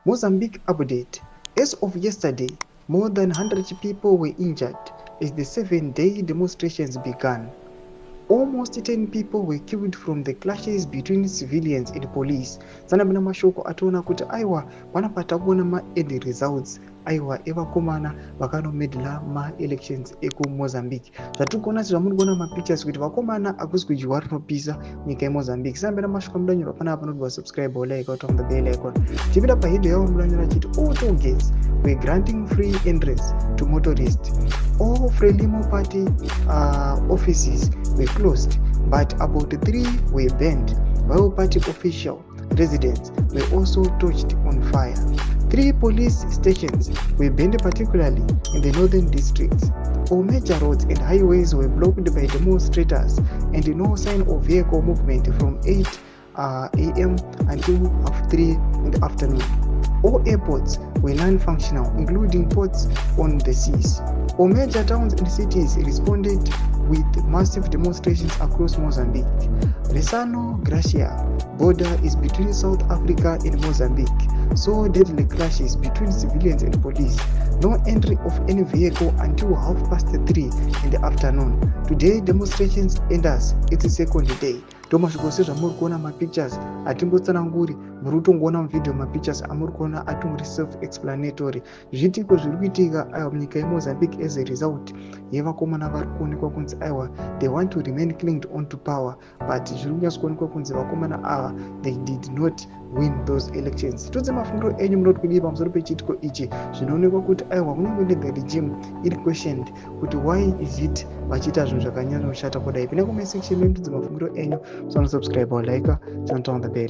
Mozambique update. As of yesterday, more than 100 people were injured as the 7-day demonstrations began. Almost 10 people were killed from the clashes between civilians and police. Sanabina mashoko atona kuti aiwa panapata kuona ma-end results aiwa evakomana vakanomedhla ma-elections eku Mozambique. Zvatirikuona zvamuri kuona mapictures kuti vakomana akusi kudyiwa rinopisa nyika yeMozambique. Sanabina mashoko mudanyora panapa noti subscribe or like out on the bell icon. Tipinda pahedho yavo mudanyora chiti auto gas were granting free entrance to motorists. All Frelimo party offices were closed, but about 3 were burned, while party official residents were also touched on fire. 3 police stations were burned, particularly in the northern districts. All major roads and highways were blocked by demonstrators, and no sign of vehicle movement from 8 a.m. until 3 in the afternoon. All airports were non-functional, including ports on the seas. All major towns and cities responded with massive demonstrations across Mozambique. Resano Gracia border is between South Africa and Mozambique. So deadly clashes between civilians and police. No entry of any vehicle until 3:30 in the afternoon. Today demonstrations enders its second day. Tomashikose zvamuri kuona mapictures atimbotsananguri muri kutongoona muvidhio mapictures amuri kuona atongori self-explanatory. Zvitiko zviri kuitika munyika yeMozambique as a result yevakomana vari kuonekwa kunzi aiwa they want to remain clinged on to power, but zviri kunyatsokuonekwa kunzi vakomana ava they did not win those elections. Tudze mafungiro enyu munoti kudii pamusoro pechitiko ichi. Zvinoonekwa kuti aiwa kunyange the regime iri questioned kuti why is it vachiita zvinhu zvakanyanya kushata kudai. Pinda comment section mendudze mafungiro enyu. So subscribe or like, turn on the bell.